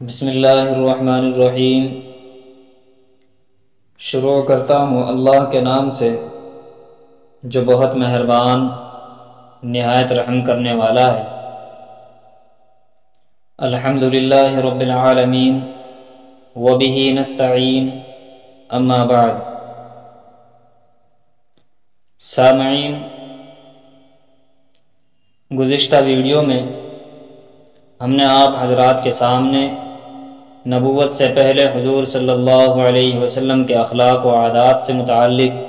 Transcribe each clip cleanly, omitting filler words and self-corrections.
بسم اللہ الرحمن الرحیم۔ شروع کرتا ہوں اللہ کے نام سے جو بہت مہربان نہایت رحم کرنے والا ہے۔ الحمدللہ رب العالمین وبہ نستعین، اما بعد۔ سامعین، گزشتہ ویڈیو میں ہم نے آپ حضرات کے سامنے نبوت سے پہلے حضور صلی اللہ علیہ وسلم کے اخلاق و عادات سے متعلق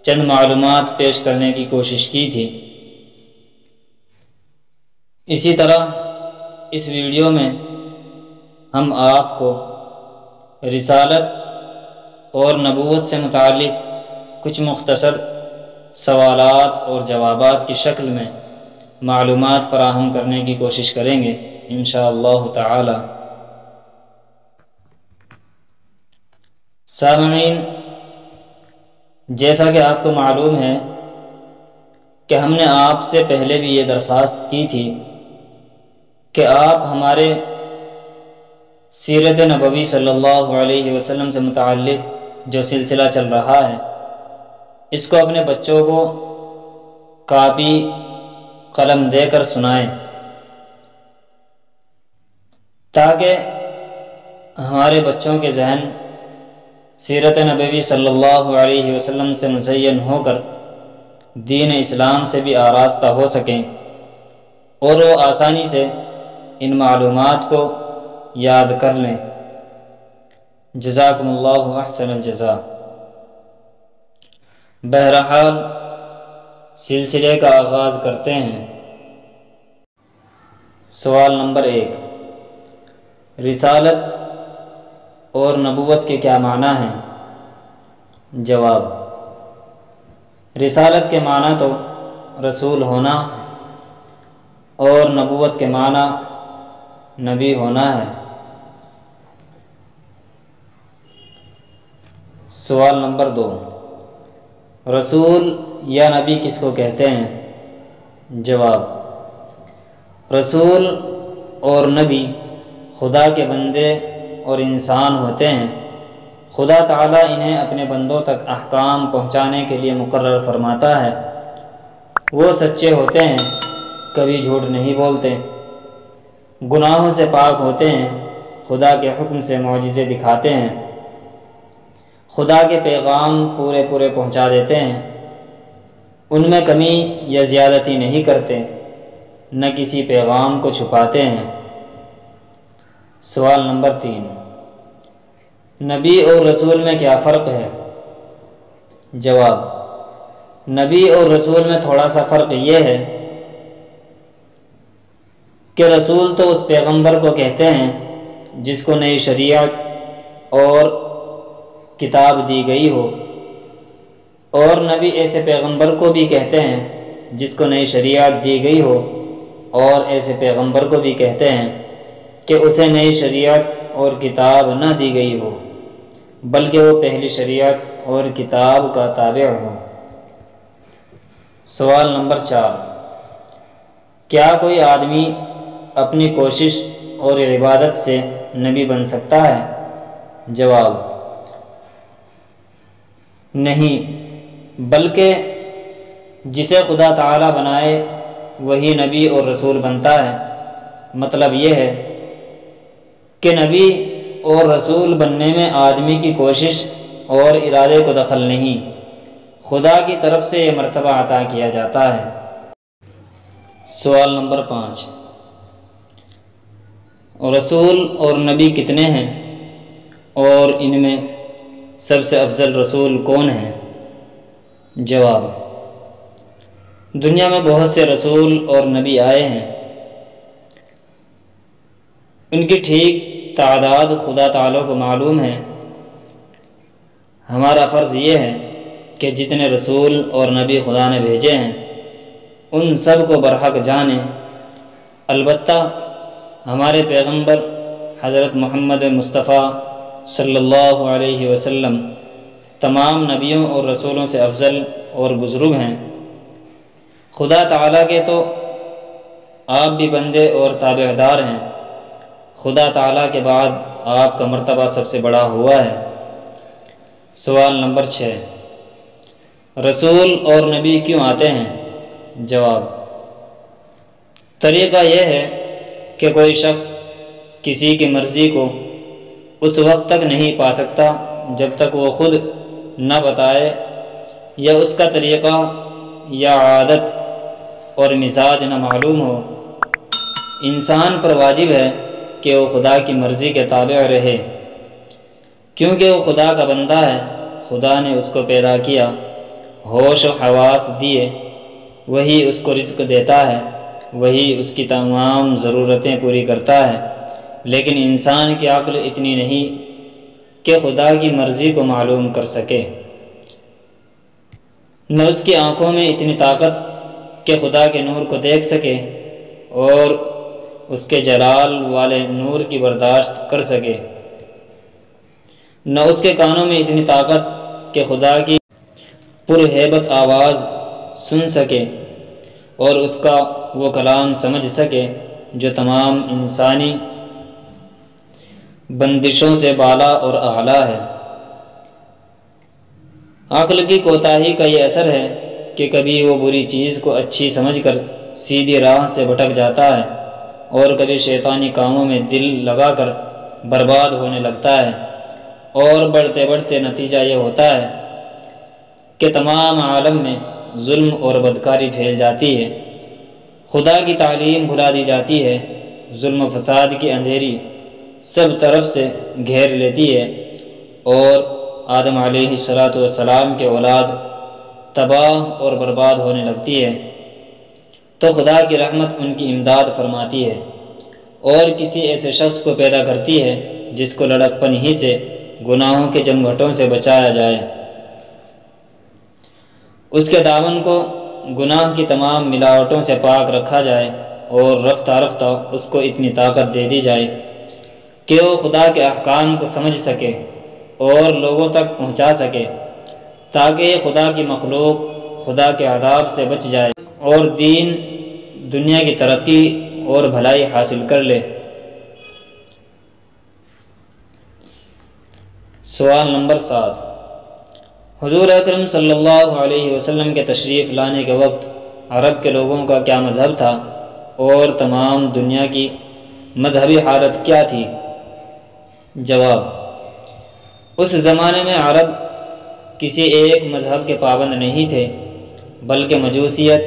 چند معلومات پیش کرنے کی کوشش کی تھی۔ اسی طرح اس ویڈیو میں ہم آپ کو رسالت اور نبوت سے متعلق کچھ مختصر سوالات اور جوابات کی شکل میں معلومات فراہم کرنے کی کوشش کریں گے انشاءاللہ تعالی۔ سامعین، جیسا کہ آپ کو معلوم ہے کہ ہم نے آپ سے پہلے بھی یہ درخواست کی تھی کہ آپ ہمارے سیرت نبوی صلی اللہ علیہ وسلم سے متعلق جو سلسلہ چل رہا ہے اس کو اپنے بچوں کو کاپی قلم دے کر سنائیں، تاکہ ہمارے بچوں کے ذہن سیرت نبوی صلی اللہ علیہ وسلم سے مزین ہو کر دین اسلام سے بھی آراستہ ہو سکیں اور وہ آسانی سے ان معلومات کو یاد کر لیں۔ جزاکم اللہ احسن الجزاء۔ بہرحال سلسلے کا آغاز کرتے ہیں۔ سوال نمبر 1، رسالت اور نبوت کے کیا معنی ہیں؟ جواب: رسالت کے معنی تو رسول ہونا اور نبوت کے معنی نبی ہونا ہے۔ سوال نمبر 2، رسول یا نبی کس کو کہتے ہیں؟ جواب: رسول اور نبی خدا کے بندے اور انسان ہوتے ہیں۔ خدا تعالیٰ انہیں اپنے بندوں تک احکام پہنچانے کے لیے مقرر فرماتا ہے۔ وہ سچے ہوتے ہیں، کبھی جھوٹ نہیں بولتے، گناہوں سے پاک ہوتے ہیں، خدا کے حکم سے معجزے دکھاتے ہیں، خدا کے پیغام پورے پہنچا دیتے ہیں، ان میں کمی یا زیادتی نہیں کرتے، نہ کسی پیغام کو چھپاتے ہیں۔ سوال نمبر 3، نبی اور رسول میں کیا فرق ہے؟ جواب: نبی اور رسول میں تھوڑا سا فرق یہ ہے کہ رسول تو اس پیغمبر کو کہتے ہیں جس کو نئی شریعت اور کتاب دی گئی ہو، اور نبی ایسے پیغمبر کو بھی کہتے ہیں جس کو نئی شریعت دی گئی ہو، اور ایسے پیغمبر کو بھی کہتے ہیں کہ اسے نئی شریعت اور کتاب نہ دی گئی ہو بلکہ وہ پہلی شریعت اور کتاب کا تابع ہو۔ سوال نمبر 4، کیا کوئی آدمی اپنی کوشش اور عبادت سے نبی بن سکتا ہے؟ جواب: نہیں، بلکہ جسے خدا تعالیٰ بنائے وہی نبی اور رسول بنتا ہے۔ مطلب یہ ہے کہ نبی اور رسول بننے میں آدمی کی کوشش اور ارادے کو دخل نہیں، خدا کی طرف سے یہ مرتبہ عطا کیا جاتا ہے۔ سوال نمبر 5، رسول اور نبی کتنے ہیں اور ان میں سب سے افضل رسول کون ہیں؟ جواب: دنیا میں بہت سے رسول اور نبی آئے ہیں، ان کی ٹھیک تعداد خدا تعالیٰ کو معلوم ہے۔ ہمارا فرض یہ ہے کہ جتنے رسول اور نبی خدا نے بھیجے ہیں ان سب کو برحق جانیں۔ البتہ ہمارے پیغمبر حضرت محمد مصطفیٰ صلی اللہ علیہ وسلم تمام نبیوں اور رسولوں سے افضل اور بزرگ ہیں۔ خدا تعالیٰ کے تو آپ بھی بندے اور تابع دار ہیں۔ خدا تعالیٰ کے بعد آپ کا مرتبہ سب سے بڑا ہوا ہے؟ سوال نمبر 6، رسول اور نبی کیوں آتے ہیں؟ جواب، طریقہ یہ ہے کہ کوئی شخص کسی کی مرضی کو اس وقت تک نہیں پا سکتا جب تک وہ خود نہ بتائے یا اس کا طریقہ یا عادت اور مزاج نہ معلوم ہو۔ انسان پر واجب ہے کہ وہ خدا کی مرضی کے تابع رہے، کیونکہ وہ خدا کا بندہ ہے۔ خدا نے اس کو پیدا کیا، ہوش و حواس دیے، وہی اس کو رزق دیتا ہے، وہی اس کی تمام ضرورتیں پوری کرتا ہے، لیکن انسان کی عقل اتنی نہیں کہ خدا کی مرضی کو معلوم کر سکے، نہ اس کی آنکھوں میں اتنی طاقت کہ خدا کے نور کو دیکھ سکے اور اس کے جلال والے نور کی برداشت کر سکے، نہ اس کے کانوں میں اتنی طاقت کہ خدا کی پرہیبت آواز سن سکے اور اس کا وہ کلام سمجھ سکے جو تمام انسانی بندشوں سے بالا اور اعلیٰ ہے۔ عقل کی کوتاہی کا یہ اثر ہے کہ کبھی وہ بری چیز کو اچھی سمجھ کر سیدھی راہ سے بھٹک جاتا ہے اور کبھی شیطانی کاموں میں دل لگا کر برباد ہونے لگتا ہے، اور بڑھتے بڑھتے نتیجہ یہ ہوتا ہے کہ تمام عالم میں ظلم اور بدکاری پھیل جاتی ہے، خدا کی تعلیم بھلا دی جاتی ہے، ظلم و فساد کی اندھیری سب طرف سے گھیر لیتی ہے، اور آدم علیہ السلام کے اولاد تباہ اور برباد ہونے لگتی ہے، تو خدا کی رحمت ان کی امداد فرماتی ہے اور کسی ایسے شخص کو پیدا کرتی ہے جس کو لڑکپن ہی سے گناہوں کے جمگھٹوں سے بچایا جائے، اس کے دامن کو گناہ کی تمام ملاوٹوں سے پاک رکھا جائے، اور رفتہ رفتہ اس کو اتنی طاقت دے دی جائے کہ وہ خدا کے احکام کو سمجھ سکے اور لوگوں تک پہنچا سکے، تاکہ یہ خدا کی مخلوق خدا کے عذاب سے بچ جائے اور دین دنیا کی ترقی اور بھلائی حاصل کر لے۔ سوال نمبر 7، حضور اکرم صلی اللہ علیہ وسلم کے تشریف لانے کے وقت عرب کے لوگوں کا کیا مذہب تھا اور تمام دنیا کی مذہبی حالت کیا تھی؟ جواب، اس زمانے میں عرب کسی ایک مذہب کے پابند نہیں تھے، بلکہ مجوسیت،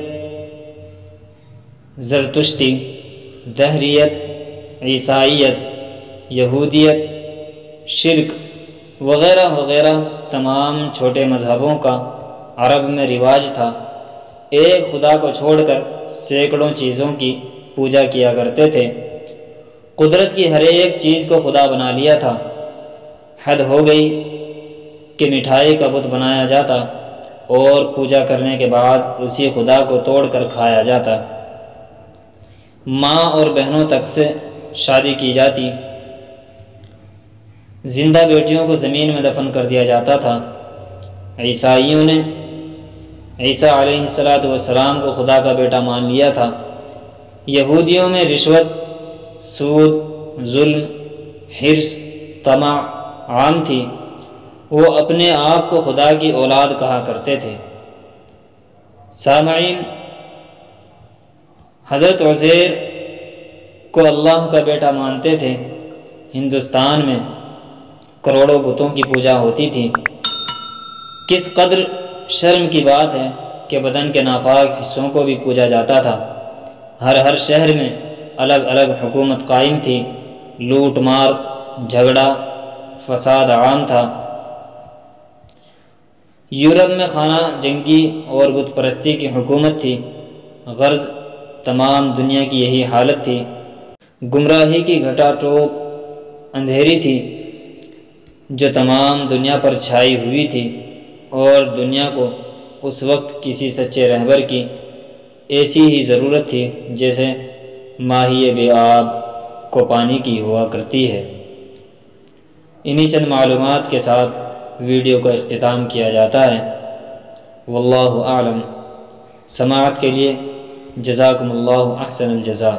زرتشتی، دہریت، عیسائیت، یہودیت، شرک وغیرہ وغیرہ تمام چھوٹے مذہبوں کا عرب میں رواج تھا۔ ایک خدا کو چھوڑ کر سینکڑوں چیزوں کی پوجا کیا کرتے تھے، قدرت کی ہر ایک چیز کو خدا بنا لیا تھا۔ حد ہو گئی کہ مٹھائی کا بت بنایا جاتا اور پوجا کرنے کے بعد اسی خدا کو توڑ کر کھایا جاتا۔ ماں اور بہنوں تک سے شادی کی جاتی، زندہ بیٹیوں کو زمین میں دفن کر دیا جاتا تھا۔ عیسائیوں نے عیسیٰ علیہ السلام کو خدا کا بیٹا مان لیا تھا۔ یہودیوں میں رشوت، سود، ظلم، حرص، طمع عام تھی، وہ اپنے آپ کو خدا کی اولاد کہا کرتے تھے۔ سامعین، حضرت عزیر کو اللہ کا بیٹا مانتے تھے۔ ہندوستان میں کروڑوں بتوں کی پوجا ہوتی تھی۔ کس قدر شرم کی بات ہے کہ بدن کے ناپاک حصوں کو بھی پوجا جاتا تھا۔ ہر شہر میں الگ الگ حکومت قائم تھی، لوٹ مار، جھگڑا، فساد عام تھا۔ یورپ میں خانہ جنگی اور بت پرستی کی حکومت تھی، غرض تمام دنیا کی یہی حالت تھی۔ گمراہی کی گھٹا ٹوپ اندھیری تھی جو تمام دنیا پر چھائی ہوئی تھی، اور دنیا کو اس وقت کسی سچے رہبر کی ایسی ہی ضرورت تھی جیسے ماہی بے آب کو پانی کی ہوا کرتی ہے۔ انہی چند معلومات کے ساتھ ویڈیو کا اختتام کیا جاتا ہے۔ واللہ اعلم۔ سماعت کے لیے جزاکم اللہ احسن الجزاء۔